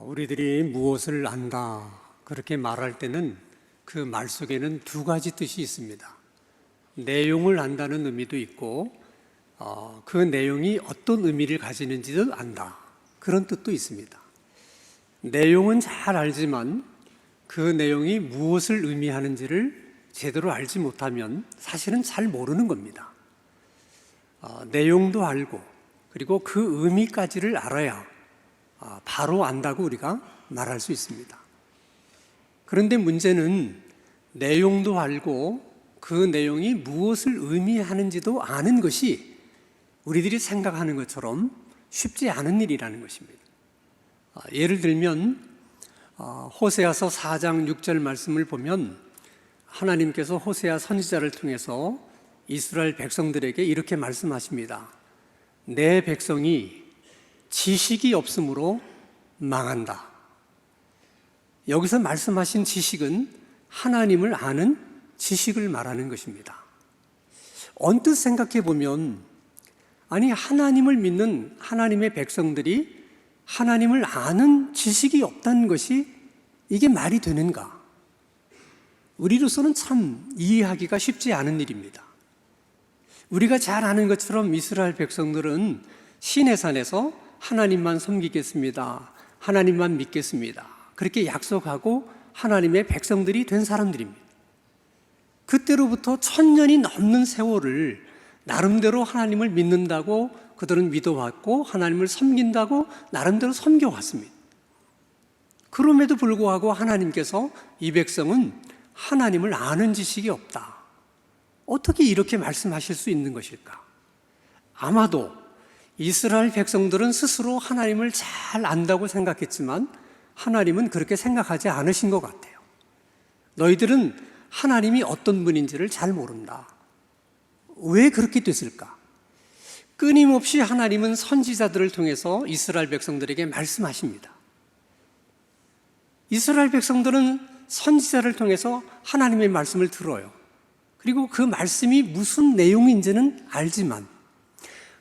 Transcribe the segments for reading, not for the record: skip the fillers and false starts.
우리들이 무엇을 안다 그렇게 말할 때는 그 말 속에는 두 가지 뜻이 있습니다. 내용을 안다는 의미도 있고 그 내용이 어떤 의미를 가지는지도 안다, 그런 뜻도 있습니다. 내용은 잘 알지만 그 내용이 무엇을 의미하는지를 제대로 알지 못하면 사실은 잘 모르는 겁니다. 내용도 알고 그리고 그 의미까지를 알아야 바로 안다고 우리가 말할 수 있습니다. 그런데 문제는 내용도 알고 그 내용이 무엇을 의미하는지도 아는 것이 우리들이 생각하는 것처럼 쉽지 않은 일이라는 것입니다. 예를 들면 호세아서 4장 6절 말씀을 보면 하나님께서 호세아 선지자를 통해서 이스라엘 백성들에게 이렇게 말씀하십니다. 내 백성이 지식이 없으므로 망한다. 여기서 말씀하신 지식은 하나님을 아는 지식을 말하는 것입니다. 언뜻 생각해 보면 하나님을 믿는 하나님의 백성들이 하나님을 아는 지식이 없다는 것이 이게 말이 되는가? 우리로서는 참 이해하기가 쉽지 않은 일입니다. 우리가 잘 아는 것처럼 이스라엘 백성들은 시내산에서 하나님만 섬기겠습니다, 하나님만 믿겠습니다, 그렇게 약속하고 하나님의 백성들이 된 사람들입니다. 그때로부터 1000년이 넘는 세월을 나름대로 하나님을 믿는다고 그들은 믿어왔고 하나님을 섬긴다고 나름대로 섬겨왔습니다. 그럼에도 불구하고 하나님께서 이 백성은 하나님을 아는 지식이 없다, 어떻게 이렇게 말씀하실 수 있는 것일까? 아마도 이스라엘 백성들은 스스로 하나님을 잘 안다고 생각했지만 하나님은 그렇게 생각하지 않으신 것 같아요. 너희들은 하나님이 어떤 분인지를 잘 모른다. 왜 그렇게 됐을까? 끊임없이 하나님은 선지자들을 통해서 이스라엘 백성들에게 말씀하십니다. 이스라엘 백성들은 선지자를 통해서 하나님의 말씀을 들어요. 그리고 그 말씀이 무슨 내용인지는 알지만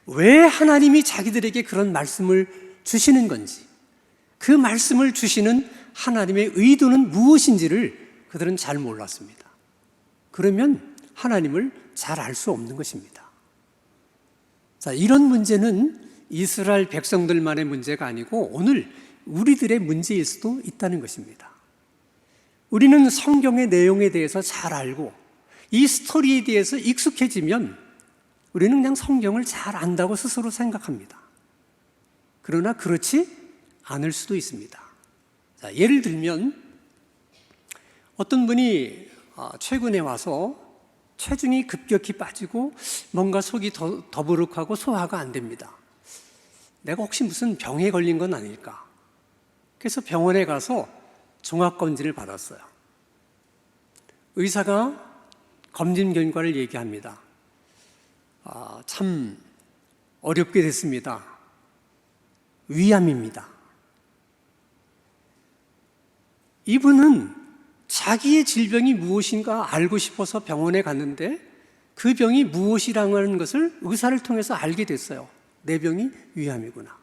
왜 하나님이 자기들에게 그런 말씀을 주시는 건지, 그 말씀을 주시는 하나님의 의도는 무엇인지를 그들은 잘 몰랐습니다. 그러면 하나님을 잘 알 수 없는 것입니다. 자, 이런 문제는 이스라엘 백성들만의 문제가 아니고 오늘 우리들의 문제일 수도 있다는 것입니다. 우리는 성경의 내용에 대해서 잘 알고 이 스토리에 대해서 익숙해지면 우리는 그냥 성경을 잘 안다고 스스로 생각합니다. 그러나 그렇지 않을 수도 있습니다. 자, 예를 들면 어떤 분이 최근에 와서 체중이 급격히 빠지고 뭔가 속이 더부룩하고 소화가 안 됩니다. 내가 혹시 무슨 병에 걸린 건 아닐까? 그래서 병원에 가서 종합검진을 받았어요. 의사가 검진 결과를 얘기합니다. 참 어렵게 됐습니다. 위암입니다. 이분은 자기의 질병이 무엇인가 알고 싶어서 병원에 갔는데 그 병이 무엇이라는 것을 의사를 통해서 알게 됐어요. 내 병이 위암이구나.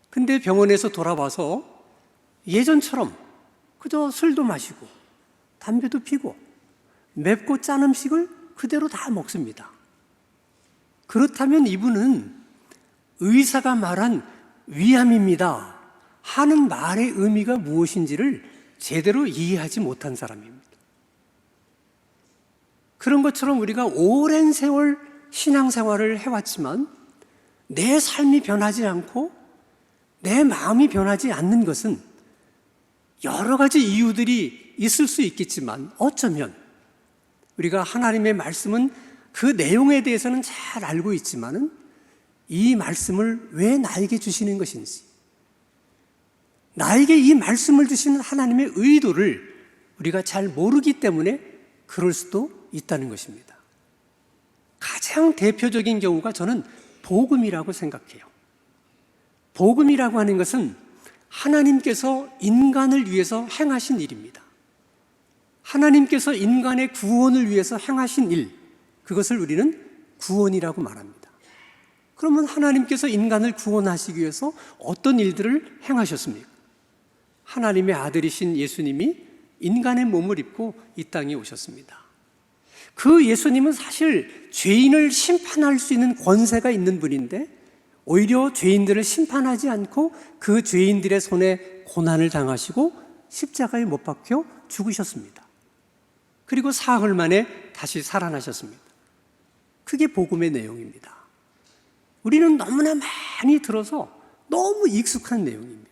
근데 병원에서 돌아와서 예전처럼 그저 술도 마시고 담배도 피고 맵고 짠 음식을 그대로 다 먹습니다. 그렇다면 이분은 의사가 말한 위암입니다 하는 말의 의미가 무엇인지를 제대로 이해하지 못한 사람입니다. 그런 것처럼 우리가 오랜 세월 신앙생활을 해왔지만 내 삶이 변하지 않고 내 마음이 변하지 않는 것은 여러 가지 이유들이 있을 수 있겠지만 어쩌면 우리가 하나님의 말씀은 그 내용에 대해서는 잘 알고 있지만은 이 말씀을 왜 나에게 주시는 것인지, 나에게 이 말씀을 주시는 하나님의 의도를 우리가 잘 모르기 때문에 그럴 수도 있다는 것입니다. 가장 대표적인 경우가 저는 복음이라고 생각해요. 복음이라고 하는 것은 하나님께서 인간을 위해서 행하신 일입니다. 하나님께서 인간의 구원을 위해서 행하신 일, 그것을 우리는 구원이라고 말합니다. 그러면 하나님께서 인간을 구원하시기 위해서 어떤 일들을 행하셨습니까? 하나님의 아들이신 예수님이 인간의 몸을 입고 이 땅에 오셨습니다. 그 예수님은 사실 죄인을 심판할 수 있는 권세가 있는 분인데 오히려 죄인들을 심판하지 않고 그 죄인들의 손에 고난을 당하시고 십자가에 못 박혀 죽으셨습니다. 그리고 사흘 만에 다시 살아나셨습니다. 그게 복음의 내용입니다. 우리는 너무나 많이 들어서 너무 익숙한 내용입니다.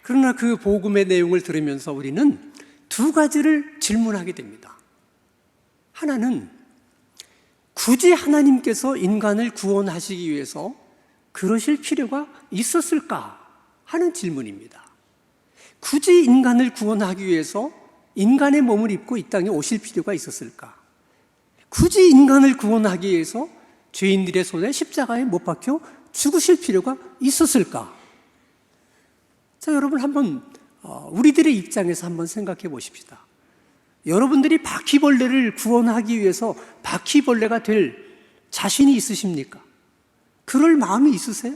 그러나 그 복음의 내용을 들으면서 우리는 두 가지를 질문하게 됩니다. 하나는 굳이 하나님께서 인간을 구원하시기 위해서 그러실 필요가 있었을까 하는 질문입니다. 굳이 인간을 구원하기 위해서 인간의 몸을 입고 이 땅에 오실 필요가 있었을까? 굳이 인간을 구원하기 위해서 죄인들의 손에 십자가에 못 박혀 죽으실 필요가 있었을까? 자, 여러분 한번 우리들의 입장에서 한번 생각해 보십시다. 여러분들이 바퀴벌레를 구원하기 위해서 바퀴벌레가 될 자신이 있으십니까? 그럴 마음이 있으세요?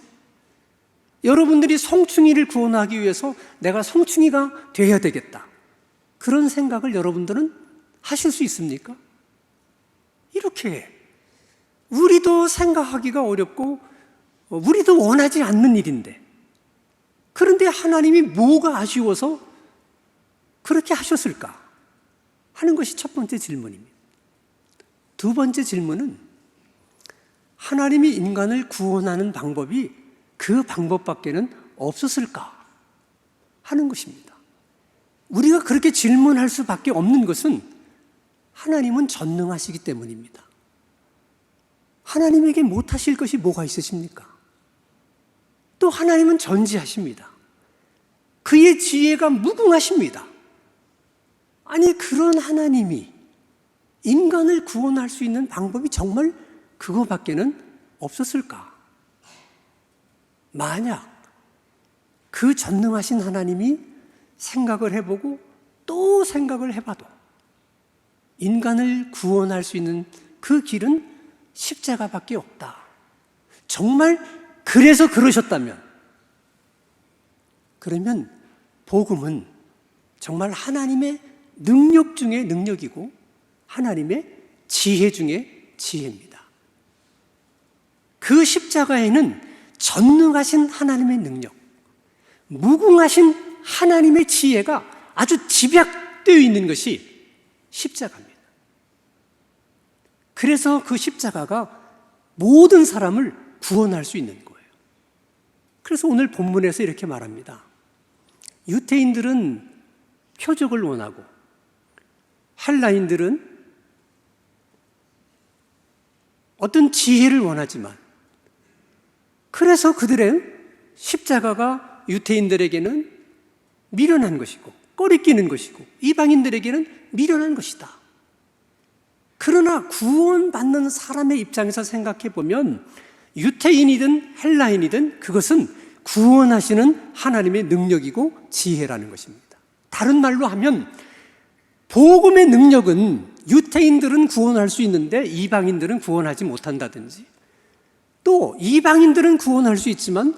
여러분들이 송충이를 구원하기 위해서 내가 송충이가 되어야 되겠다, 그런 생각을 여러분들은 하실 수 있습니까? 이렇게 우리도 생각하기가 어렵고 우리도 원하지 않는 일인데, 그런데 하나님이 뭐가 아쉬워서 그렇게 하셨을까 하는 것이 첫 번째 질문입니다. 두 번째 질문은 하나님이 인간을 구원하는 방법이 그 방법밖에는 없었을까 하는 것입니다. 우리가 그렇게 질문할 수밖에 없는 것은 하나님은 전능하시기 때문입니다. 하나님에게 못하실 것이 뭐가 있으십니까? 또 하나님은 전지하십니다. 그의 지혜가 무궁하십니다. 아니, 그런 하나님이 인간을 구원할 수 있는 방법이 정말 그거밖에는 없었을까? 만약 그 전능하신 하나님이 생각을 해보고 또 생각을 해봐도 인간을 구원할 수 있는 그 길은 십자가밖에 없다, 정말 그래서 그러셨다면, 그러면 복음은 정말 하나님의 능력 중에 능력이고 하나님의 지혜 중에 지혜입니다. 그 십자가에는 전능하신 하나님의 능력, 무궁하신 하나님의 지혜가 아주 집약되어 있는 것이 십자가입니다. 그래서 그 십자가가 모든 사람을 구원할 수 있는 거예요. 그래서 오늘 본문에서 이렇게 말합니다. 유대인들은 표적을 원하고 헬라인들은 어떤 지혜를 원하지만, 그래서 그들의 십자가가 유대인들에게는 미련한 것이고 꺼리끼는 것이고 이방인들에게는 미련한 것이다. 그러나 구원받는 사람의 입장에서 생각해 보면 유대인이든 헬라인이든 그것은 구원하시는 하나님의 능력이고 지혜라는 것입니다. 다른 말로 하면 복음의 능력은 유대인들은 구원할 수 있는데 이방인들은 구원하지 못한다든지, 또 이방인들은 구원할 수 있지만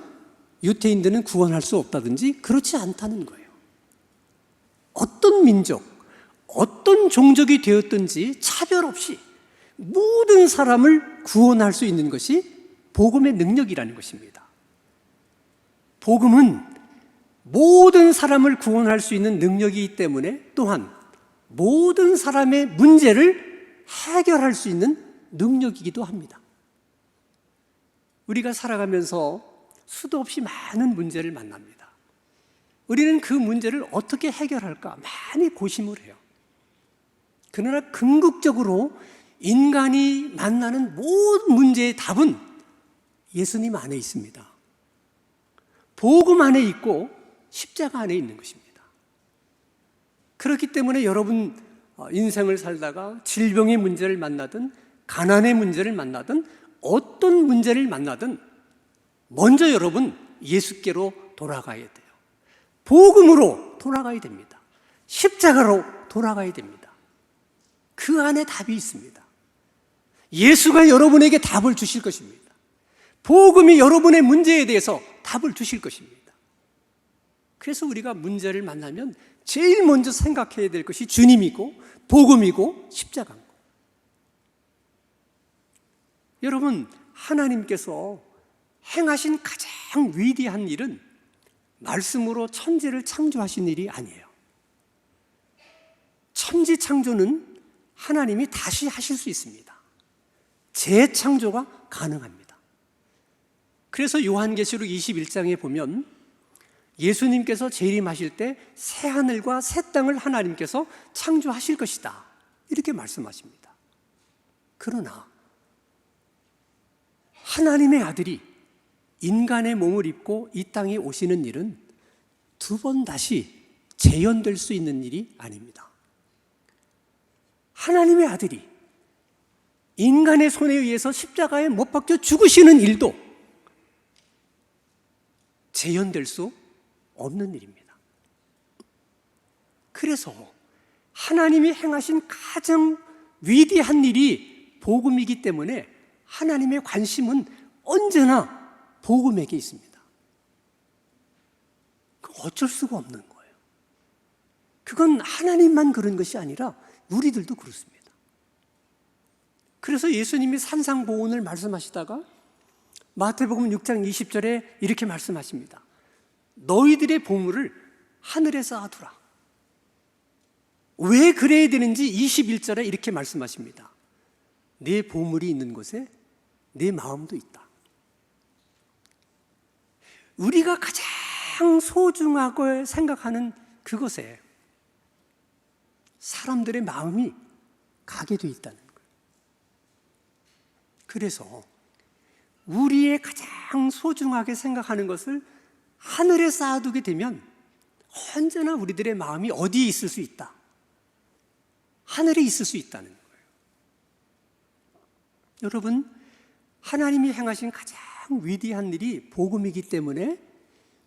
유대인들은 구원할 수 없다든지 그렇지 않다는 거예요. 어떤 민족, 어떤 종족이 되었든지 차별 없이 모든 사람을 구원할 수 있는 것이 복음의 능력이라는 것입니다. 복음은 모든 사람을 구원할 수 있는 능력이기 때문에 또한 모든 사람의 문제를 해결할 수 있는 능력이기도 합니다. 우리가 살아가면서 수도 없이 많은 문제를 만납니다. 우리는 그 문제를 어떻게 해결할까 많이 고심을 해요. 그러나 궁극적으로 인간이 만나는 모든 문제의 답은 예수님 안에 있습니다. 복음 안에 있고 십자가 안에 있는 것입니다. 그렇기 때문에 여러분 인생을 살다가 질병의 문제를 만나든 가난의 문제를 만나든 어떤 문제를 만나든 먼저 여러분 예수께로 돌아가야 돼요. 복음으로 돌아가야 됩니다. 십자가로 돌아가야 됩니다. 그 안에 답이 있습니다. 예수가 여러분에게 답을 주실 것입니다. 복음이 여러분의 문제에 대해서 답을 주실 것입니다. 그래서 우리가 문제를 만나면 제일 먼저 생각해야 될 것이 주님이고 복음이고 십자가인 거예요. 여러분, 하나님께서 행하신 가장 위대한 일은 말씀으로 천지를 창조하신 일이 아니에요. 천지 창조는 하나님이 다시 하실 수 있습니다. 재창조가 가능합니다. 그래서 요한계시록 21장에 보면 예수님께서 재림하실 때 새 하늘과 새 땅을 하나님께서 창조하실 것이다, 이렇게 말씀하십니다. 그러나 하나님의 아들이 인간의 몸을 입고 이 땅에 오시는 일은 두 번 다시 재현될 수 있는 일이 아닙니다. 하나님의 아들이 인간의 손에 의해서 십자가에 못 박혀 죽으시는 일도 재현될 수 없는 일입니다. 그래서 하나님이 행하신 가장 위대한 일이 복음이기 때문에 하나님의 관심은 언제나 복음에게 있습니다. 어쩔 수가 없는 거예요. 그건 하나님만 그런 것이 아니라 우리들도 그렇습니다. 그래서 예수님이 산상보훈을 말씀하시다가 마태복음 6장 20절에 이렇게 말씀하십니다. 너희들의 보물을 하늘에 쌓아두라. 왜 그래야 되는지 21절에 이렇게 말씀하십니다. 내 보물이 있는 곳에 내 마음도 있다. 우리가 가장 소중하고 생각하는 그것에 사람들의 마음이 가게 돼 있다는 거예요. 그래서 우리의 가장 소중하게 생각하는 것을 하늘에 쌓아두게 되면 언제나 우리들의 마음이 어디에 있을 수 있다? 하늘에 있을 수 있다는 거예요. 여러분, 하나님이 행하신 가장 위대한 일이 복음이기 때문에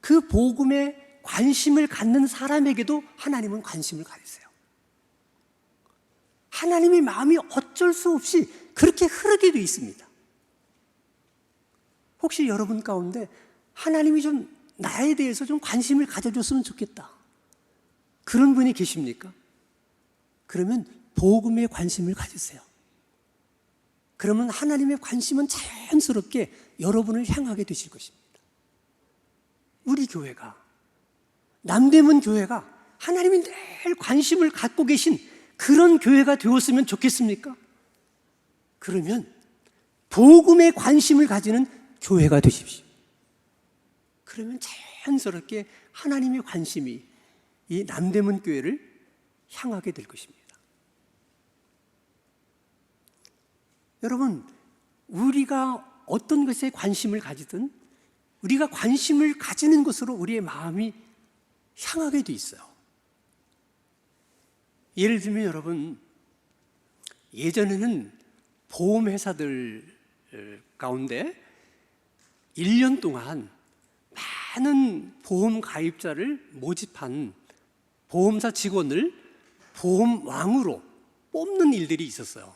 그 복음에 관심을 갖는 사람에게도 하나님은 관심을 가지세요. 하나님의 마음이 어쩔 수 없이 그렇게 흐르게 돼 있습니다. 혹시 여러분 가운데 하나님이 좀 나에 대해서 좀 관심을 가져줬으면 좋겠다, 그런 분이 계십니까? 그러면 복음에 관심을 가지세요. 그러면 하나님의 관심은 자연스럽게 여러분을 향하게 되실 것입니다. 우리 교회가, 남대문 교회가 하나님이 늘 관심을 갖고 계신 그런 교회가 되었으면 좋겠습니까? 그러면 복음에 관심을 가지는 교회가 되십시오. 그러면 자연스럽게 하나님의 관심이 이 남대문 교회를 향하게 될 것입니다. 여러분, 우리가 어떤 것에 관심을 가지든 우리가 관심을 가지는 것으로 우리의 마음이 향하게 돼 있어요. 예를 들면 여러분, 예전에는 보험회사들 가운데 1년 동안 많은 보험 가입자를 모집한 보험사 직원을 보험왕으로 뽑는 일들이 있었어요.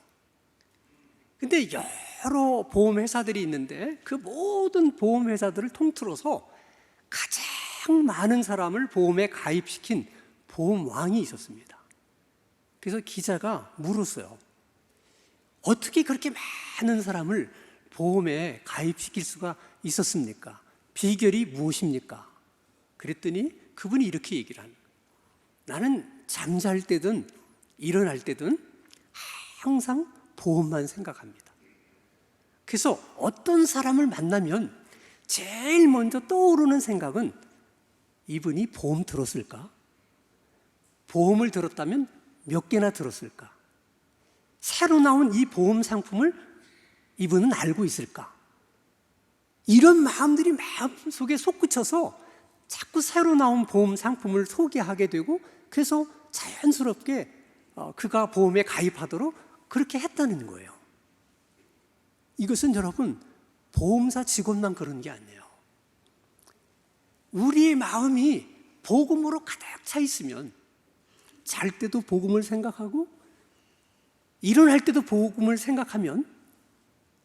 근데 여러 보험회사들이 있는데 그 모든 보험회사들을 통틀어서 가장 많은 사람을 보험에 가입시킨 보험왕이 있었습니다. 그래서 기자가 물었어요. 어떻게 그렇게 많은 사람을 보험에 가입시킬 수가 있었습니까? 비결이 무엇입니까? 그랬더니 그분이 이렇게 얘기를 합니다. 나는 잠잘 때든 일어날 때든 항상 보험만 생각합니다. 그래서 어떤 사람을 만나면 제일 먼저 떠오르는 생각은 이분이 보험 들었을까? 보험을 들었다면 몇 개나 들었을까? 새로 나온 이 보험 상품을 이분은 알고 있을까? 이런 마음들이 마음속에 솟구쳐서 자꾸 새로 나온 보험 상품을 소개하게 되고, 그래서 자연스럽게 그가 보험에 가입하도록 그렇게 했다는 거예요. 이것은 여러분, 보험사 직원만 그런 게 아니에요. 우리의 마음이 복음으로 가득 차 있으면 잘 때도 복음을 생각하고 일어날 때도 복음을 생각하면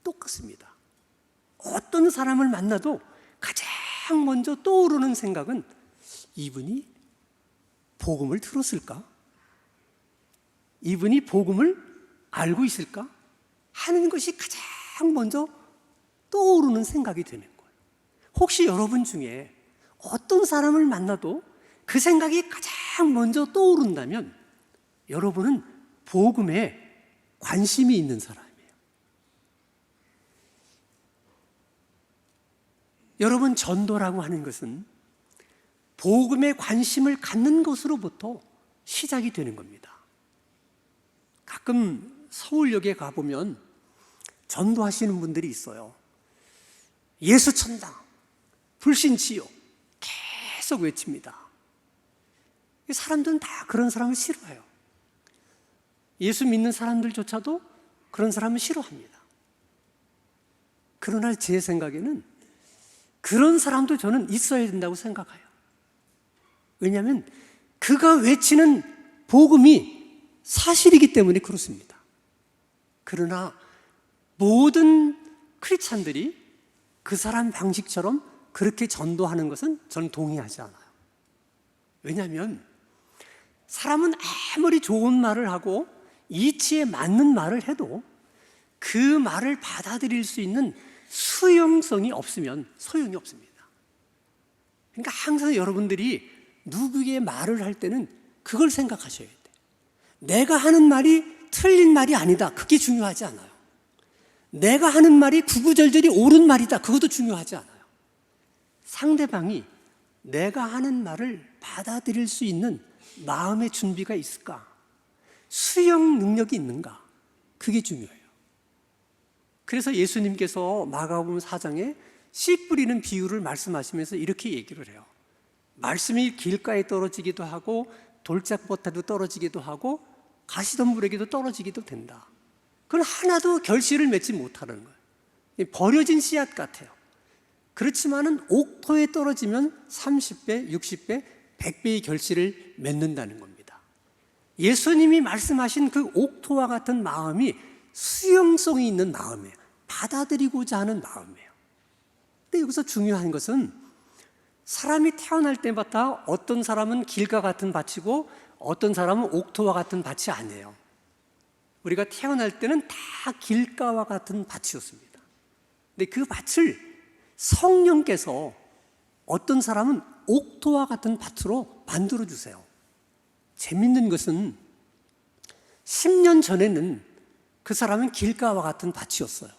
똑같습니다. 어떤 사람을 만나도 가장 먼저 떠오르는 생각은 이분이 복음을 들었을까? 이분이 복음을 알고 있을까? 하는 것이 가장 먼저 떠오르는 생각이 되는 거예요. 혹시 여러분 중에 어떤 사람을 만나도 그 생각이 가장 먼저 떠오른다면 여러분은 복음에 관심이 있는 사람이에요. 여러분, 전도라고 하는 것은 복음에 관심을 갖는 것으로부터 시작이 되는 겁니다. 가끔 서울역에 가보면 전도하시는 분들이 있어요. 예수 천당, 불신 지옥 계속 외칩니다. 사람들은 다 그런 사람을 싫어해요. 예수 믿는 사람들조차도 그런 사람을 싫어합니다. 그러나 제 생각에는 그런 사람도 저는 있어야 된다고 생각해요. 왜냐하면 그가 외치는 복음이 사실이기 때문에 그렇습니다. 그러나 모든 크리스찬들이 그 사람 방식처럼 그렇게 전도하는 것은 저는 동의하지 않아요. 왜냐하면 사람은 아무리 좋은 말을 하고 이치에 맞는 말을 해도 그 말을 받아들일 수 있는 수용성이 없으면 소용이 없습니다. 그러니까 항상 여러분들이 누구에게 말을 할 때는 그걸 생각하셔야 돼요. 내가 하는 말이 틀린 말이 아니다. 그게 중요하지 않아요. 내가 하는 말이 구구절절이 옳은 말이다. 그것도 중요하지 않아요. 상대방이 내가 하는 말을 받아들일 수 있는 마음의 준비가 있을까? 수용 능력이 있는가? 그게 중요해요. 그래서 예수님께서 마가복음 4장에 씨 뿌리는 비유를 말씀하시면서 이렇게 얘기를 해요. 말씀이 길가에 떨어지기도 하고 돌짝밭에도 떨어지기도 하고 가시덤불에게도 떨어지기도 된다. 그건 하나도 결실을 맺지 못하는 거예요. 버려진 씨앗 같아요. 그렇지만은 옥토에 떨어지면 30배, 60배, 100배의 결실을 맺는다는 겁니다. 예수님이 말씀하신 그 옥토와 같은 마음이 수용성이 있는 마음이에요. 받아들이고자 하는 마음이에요. 근데 여기서 중요한 것은 사람이 태어날 때마다 어떤 사람은 길과 같은 밭이고 어떤 사람은 옥토와 같은 밭이 아니에요. 우리가 태어날 때는 다 길가와 같은 밭이었습니다. 근데 그 밭을 성령께서 어떤 사람은 옥토와 같은 밭으로 만들어주세요. 재밌는 것은 10년 전에는 그 사람은 길가와 같은 밭이었어요.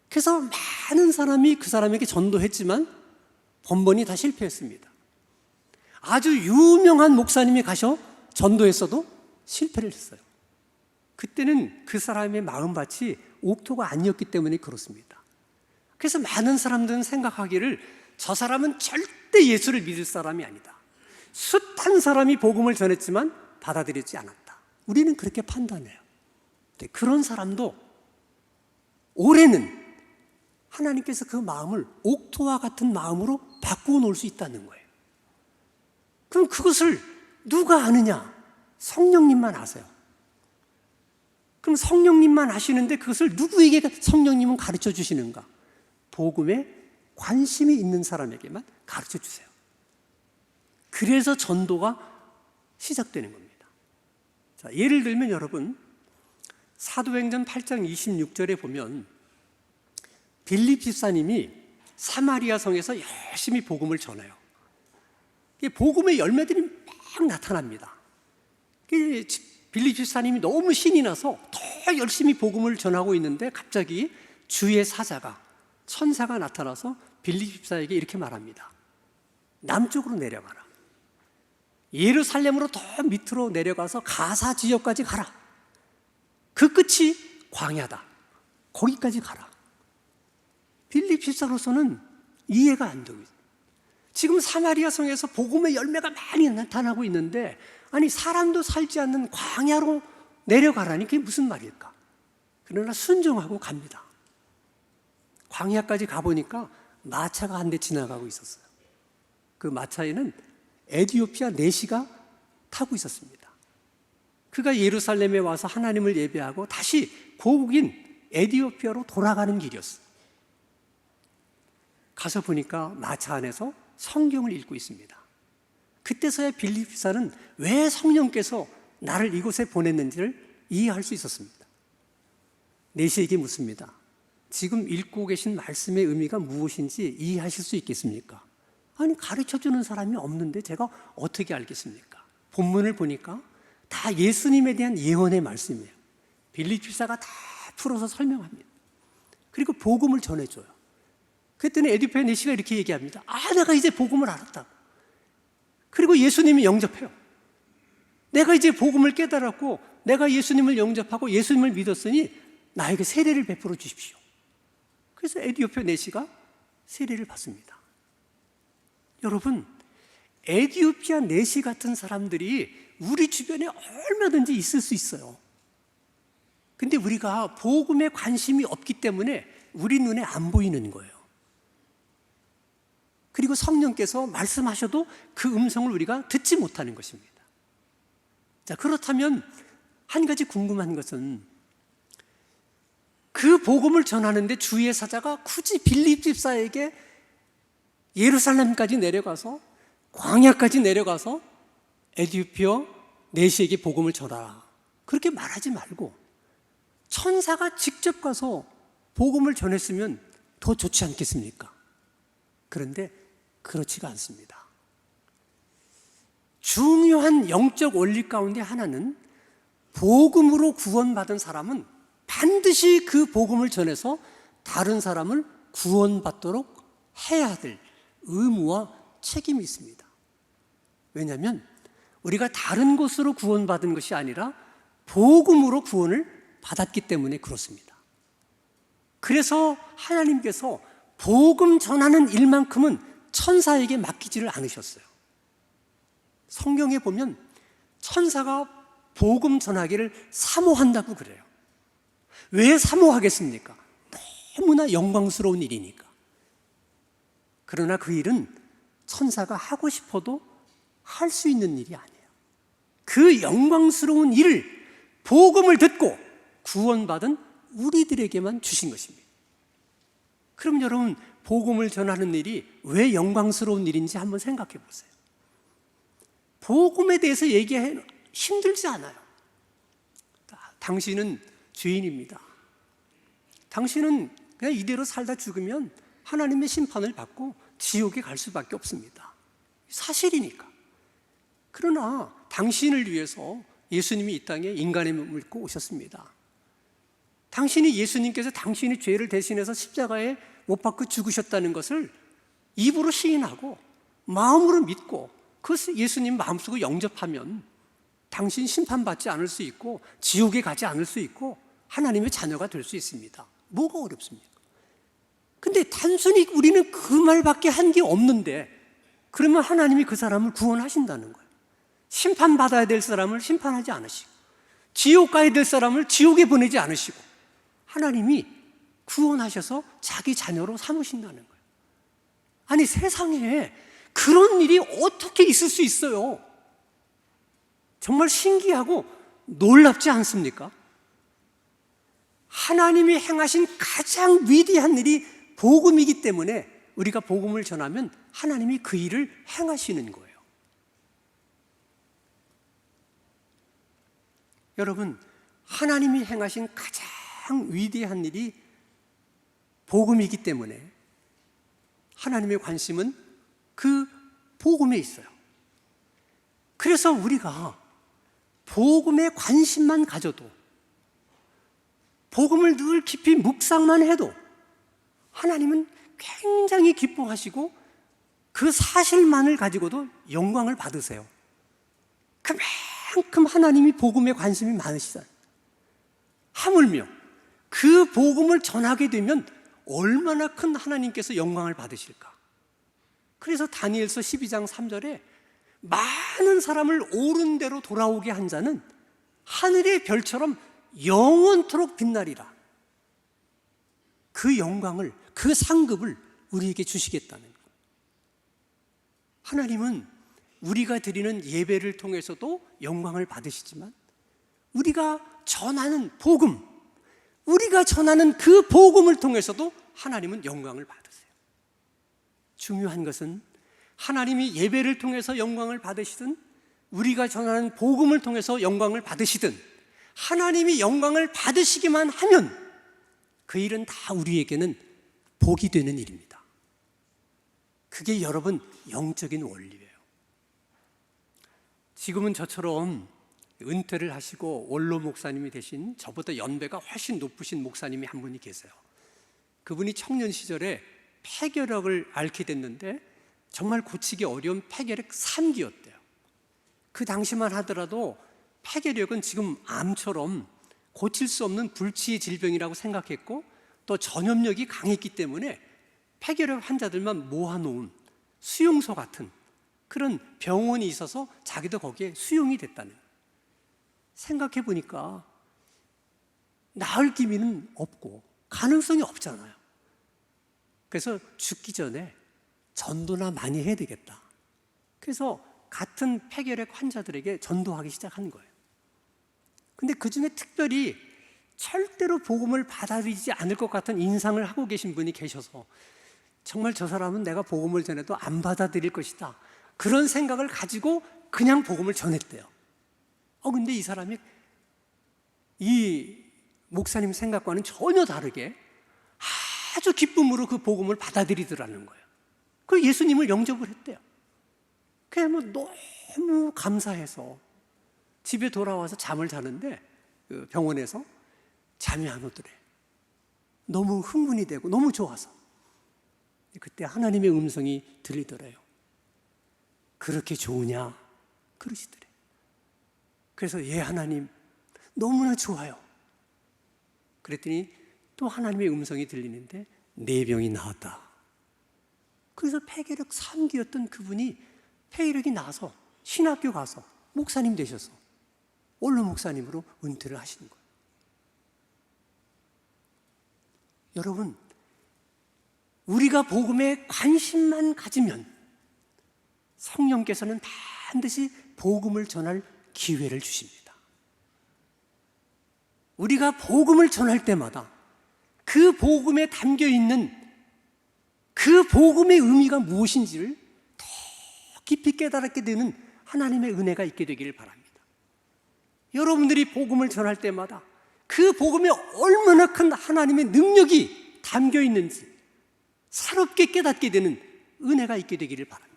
그래서 많은 사람이 그 사람에게 전도했지만 번번이 다 실패했습니다. 아주 유명한 목사님이 가셔 전도했어도 실패를 했어요. 그때는 그 사람의 마음밭이 옥토가 아니었기 때문에 그렇습니다. 그래서 많은 사람들은 생각하기를 저 사람은 절대 예수를 믿을 사람이 아니다. 숱한 사람이 복음을 전했지만 받아들이지 않았다. 우리는 그렇게 판단해요. 근데 그런 사람도 올해는 하나님께서 그 마음을 옥토와 같은 마음으로 바꾸어 놓을 수 있다는 거예요. 그럼 그것을 누가 아느냐? 성령님만 아세요. 그럼 성령님만 아시는데 그것을 누구에게 성령님은 가르쳐 주시는가? 복음에 관심이 있는 사람에게만 가르쳐 주세요. 그래서 전도가 시작되는 겁니다. 자, 예를 들면 여러분, 사도행전 8장 26절에 보면 빌립 집사님이 사마리아 성에서 열심히 복음을 전해요. 복음의 열매들이 막 나타납니다. 빌립 집사님이 너무 신이 나서 더 열심히 복음을 전하고 있는데 갑자기 주의 사자가, 천사가 나타나서 빌립 집사에게 이렇게 말합니다. 남쪽으로 내려가라. 예루살렘으로 더 밑으로 내려가서 가사 지역까지 가라. 그 끝이 광야다. 거기까지 가라. 빌립 집사로서는 이해가 안 되고 있어요. 지금 사마리아 성에서 복음의 열매가 많이 나타나고 있는데 아니 사람도 살지 않는 광야로 내려가라니 그게 무슨 말일까? 그러나 순종하고 갑니다. 광야까지 가보니까 마차가 한 대 지나가고 있었어요. 그 마차에는 에티오피아 내시가 타고 있었습니다. 그가 예루살렘에 와서 하나님을 예배하고 다시 고국인 에티오피아로 돌아가는 길이었어요. 가서 보니까 마차 안에서 성경을 읽고 있습니다. 그때서야 빌립 집사는 왜 성령께서 나를 이곳에 보냈는지를 이해할 수 있었습니다. 내시에게 묻습니다. 지금 읽고 계신 말씀의 의미가 무엇인지 이해하실 수 있겠습니까? 아니, 가르쳐주는 사람이 없는데 제가 어떻게 알겠습니까? 본문을 보니까 다 예수님에 대한 예언의 말씀이에요. 빌립 집사가 다 풀어서 설명합니다. 그리고 복음을 전해줘요. 그랬더니 에디오피아 내시가 이렇게 얘기합니다. 내가 이제 복음을 알았다. 그리고 예수님이 영접해요. 내가 이제 복음을 깨달았고 내가 예수님을 영접하고 예수님을 믿었으니 나에게 세례를 베풀어 주십시오. 그래서 에디오피아 내시가 세례를 받습니다. 여러분, 에디오피아 내시 같은 사람들이 우리 주변에 얼마든지 있을 수 있어요. 근데 우리가 복음에 관심이 없기 때문에 우리 눈에 안 보이는 거예요. 그리고 성령께서 말씀하셔도 그 음성을 우리가 듣지 못하는 것입니다. 자, 그렇다면 한 가지 궁금한 것은 그 복음을 전하는데 주의 사자가 굳이 빌립 집사에게 예루살렘까지 내려가서 광야까지 내려가서 에디오피아 내시에게 복음을 전하라 그렇게 말하지 말고 천사가 직접 가서 복음을 전했으면 더 좋지 않겠습니까? 그런데 그렇지가 않습니다. 중요한 영적 원리 가운데 하나는 복음으로 구원받은 사람은 반드시 그 복음을 전해서 다른 사람을 구원받도록 해야 될 의무와 책임이 있습니다. 왜냐하면 우리가 다른 곳으로 구원받은 것이 아니라 복음으로 구원을 받았기 때문에 그렇습니다. 그래서 하나님께서 복음 전하는 일만큼은 천사에게 맡기지를 않으셨어요. 성경에 보면 천사가 복음 전하기를 사모한다고 그래요. 왜 사모하겠습니까? 너무나 영광스러운 일이니까. 그러나 그 일은 천사가 하고 싶어도 할 수 있는 일이 아니에요. 그 영광스러운 일을 복음을 듣고 구원받은 우리들에게만 주신 것입니다. 그럼 여러분, 복음을 전하는 일이 왜 영광스러운 일인지 한번 생각해 보세요. 복음에 대해서 얘기해 힘들지 않아요. 당신은 죄인입니다. 당신은 그냥 이대로 살다 죽으면 하나님의 심판을 받고 지옥에 갈 수밖에 없습니다. 사실이니까. 그러나 당신을 위해서 예수님이 이 땅에 인간의 몸을 입고 오셨습니다. 당신이 예수님께서 당신의 죄를 대신해서 십자가에 못 박고 죽으셨다는 것을 입으로 시인하고 마음으로 믿고 그 예수님 마음속으로 영접하면 당신 심판받지 않을 수 있고 지옥에 가지 않을 수 있고 하나님의 자녀가 될 수 있습니다. 뭐가 어렵습니까? 근데 단순히 우리는 그 말밖에 한 게 없는데 그러면 하나님이 그 사람을 구원하신다는 거예요. 심판받아야 될 사람을 심판하지 않으시고 지옥 가야 될 사람을 지옥에 보내지 않으시고 하나님이 구원하셔서 자기 자녀로 삼으신다는 거예요. 아니, 세상에 그런 일이 어떻게 있을 수 있어요? 정말 신기하고 놀랍지 않습니까? 하나님이 행하신 가장 위대한 일이 복음이기 때문에 우리가 복음을 전하면 하나님이 그 일을 행하시는 거예요. 여러분, 하나님이 행하신 가장 위대한 일이 복음이기 때문에 하나님의 관심은 그 복음에 있어요. 그래서 우리가 복음에 관심만 가져도, 복음을 늘 깊이 묵상만 해도 하나님은 굉장히 기뻐하시고 그 사실만을 가지고도 영광을 받으세요. 그만큼 하나님이 복음에 관심이 많으시잖아요. 하물며 그 복음을 전하게 되면 얼마나 큰 하나님께서 영광을 받으실까. 그래서 다니엘서 12장 3절에 많은 사람을 옳은 대로 돌아오게 한 자는 하늘의 별처럼 영원토록 빛나리라. 그 영광을, 그 상급을 우리에게 주시겠다는 거예요. 하나님은 우리가 드리는 예배를 통해서도 영광을 받으시지만 우리가 전하는 복음, 우리가 전하는 그 복음을 통해서도 하나님은 영광을 받으세요. 중요한 것은 하나님이 예배를 통해서 영광을 받으시든 우리가 전하는 복음을 통해서 영광을 받으시든 하나님이 영광을 받으시기만 하면 그 일은 다 우리에게는 복이 되는 일입니다. 그게 여러분 영적인 원리예요. 지금은 저처럼 은퇴를 하시고 원로 목사님이 되신 저보다 연배가 훨씬 높으신 목사님이 한 분이 계세요. 그분이 청년 시절에 폐결핵을 앓게 됐는데 정말 고치기 어려운 폐결핵 3기였대요. 그 당시만 하더라도 폐결핵은 지금 암처럼 고칠 수 없는 불치의 질병이라고 생각했고 또 전염력이 강했기 때문에 폐결핵 환자들만 모아놓은 수용소 같은 그런 병원이 있어서 자기도 거기에 수용이 됐다는 거예요. 생각해 보니까 나을 기미는 없고 가능성이 없잖아요. 그래서 죽기 전에 전도나 많이 해야 되겠다. 그래서 같은 폐결핵 환자들에게 전도하기 시작한 거예요. 근데 그 중에 특별히 절대로 복음을 받아들이지 않을 것 같은 인상을 하고 계신 분이 계셔서 정말 저 사람은 내가 복음을 전해도 안 받아들일 것이다. 그런 생각을 가지고 그냥 복음을 전했대요. 근데 이 사람이 이 목사님 생각과는 전혀 다르게 아주 기쁨으로 그 복음을 받아들이더라는 거예요. 그 예수님을 영접을 했대요. 그냥 너무 감사해서 집에 돌아와서 잠을 자는데 그 병원에서 잠이 안 오더래. 너무 흥분이 되고 너무 좋아서. 그때 하나님의 음성이 들리더래요. 그렇게 좋으냐? 그러시더래. 그래서 예 하나님 너무나 좋아요. 그랬더니 또 하나님의 음성이 들리는데 네 병이 나았다. 그래서 폐결핵 3기였던 그분이 폐결핵이 나서 신학교 가서 목사님 되셔서 원로 목사님으로 은퇴를 하시는 거예요. 여러분, 우리가 복음에 관심만 가지면 성령께서는 반드시 복음을 전할 기회를 주십니다. 우리가 복음을 전할 때마다 그 복음에 담겨 있는 그 복음의 의미가 무엇인지를 더 깊이 깨달게 되는 하나님의 은혜가 있게 되기를 바랍니다. 여러분들이 복음을 전할 때마다 그 복음에 얼마나 큰 하나님의 능력이 담겨 있는지 새롭게 깨닫게 되는 은혜가 있게 되기를 바랍니다.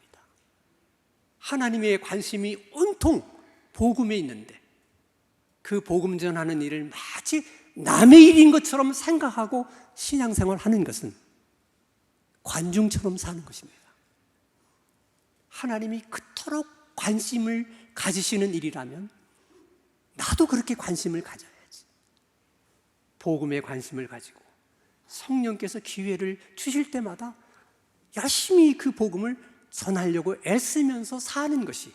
하나님의 관심이 온통 복음에 있는데 그 복음 전하는 일을 마치 남의 일인 것처럼 생각하고 신앙생활 하는 것은 관중처럼 사는 것입니다. 하나님이 그토록 관심을 가지시는 일이라면 나도 그렇게 관심을 가져야지. 복음에 관심을 가지고 성령께서 기회를 주실 때마다 열심히 그 복음을 전하려고 애쓰면서 사는 것이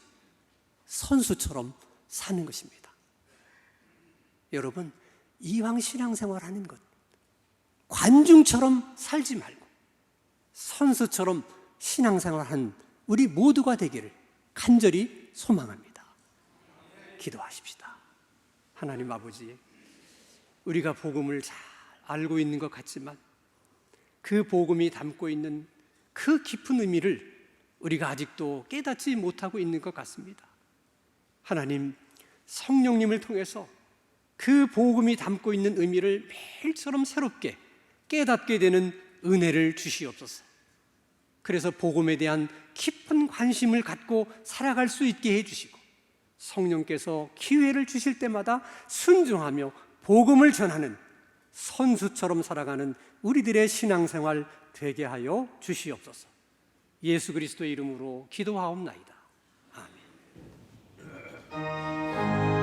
선수처럼 사는 것입니다. 여러분, 이왕 신앙생활 하는 것 관중처럼 살지 말고 선수처럼 신앙생활 하는 우리 모두가 되기를 간절히 소망합니다. 기도하십시다. 하나님 아버지, 우리가 복음을 잘 알고 있는 것 같지만 그 복음이 담고 있는 그 깊은 의미를 우리가 아직도 깨닫지 못하고 있는 것 같습니다. 하나님, 성령님을 통해서 그 복음이 담고 있는 의미를 매일처럼 새롭게 깨닫게 되는 은혜를 주시옵소서. 그래서 복음에 대한 깊은 관심을 갖고 살아갈 수 있게 해주시고 성령께서 기회를 주실 때마다 순종하며 복음을 전하는 선수처럼 살아가는 우리들의 신앙생활 되게 하여 주시옵소서. 예수 그리스도의 이름으로 기도하옵나이다. 아멘.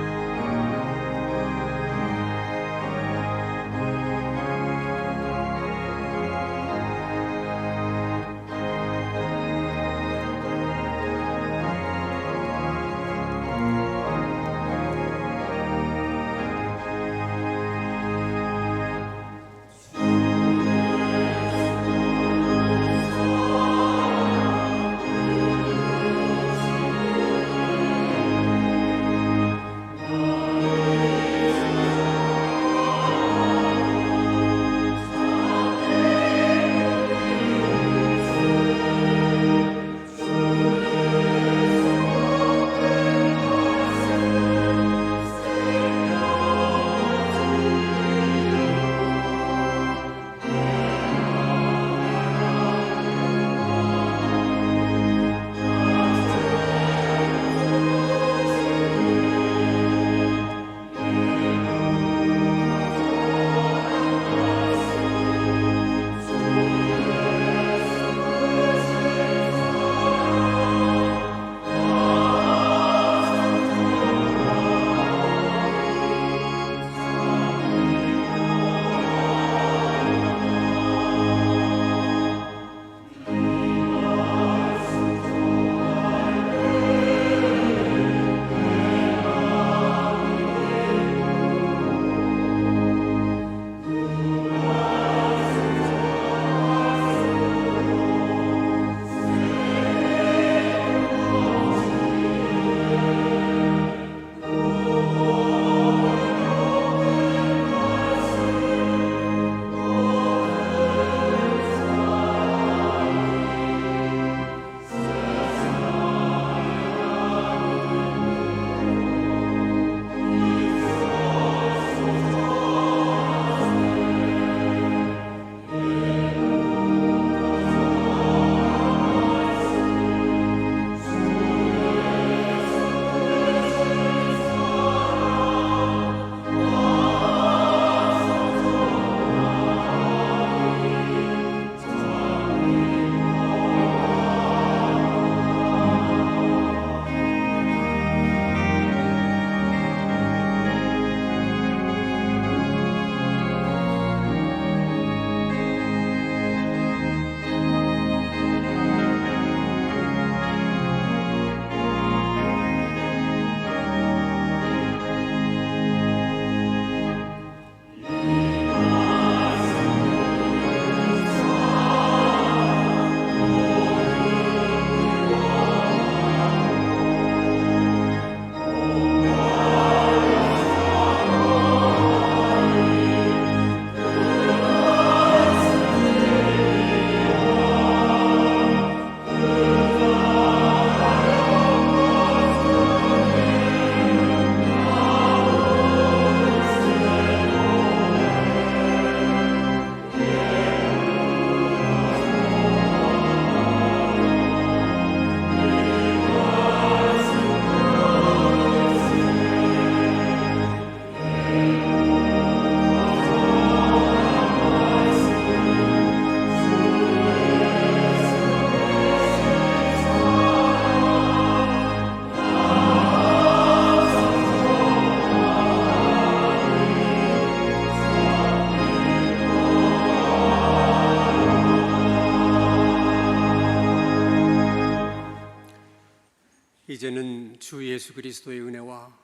이제는 주 예수 그리스도의 은혜와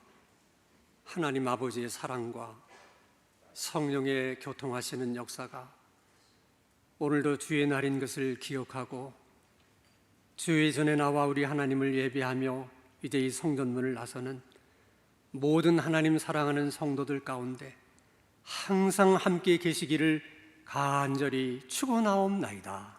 하나님 아버지의 사랑과 성령의 교통하시는 역사가 오늘도 주의 날인 것을 기억하고 주의 전에 나와 우리 하나님을 예배하며 이제 이 성전문을 나서는 모든 하나님 사랑하는 성도들 가운데 항상 함께 계시기를 간절히 축원하옵나이다.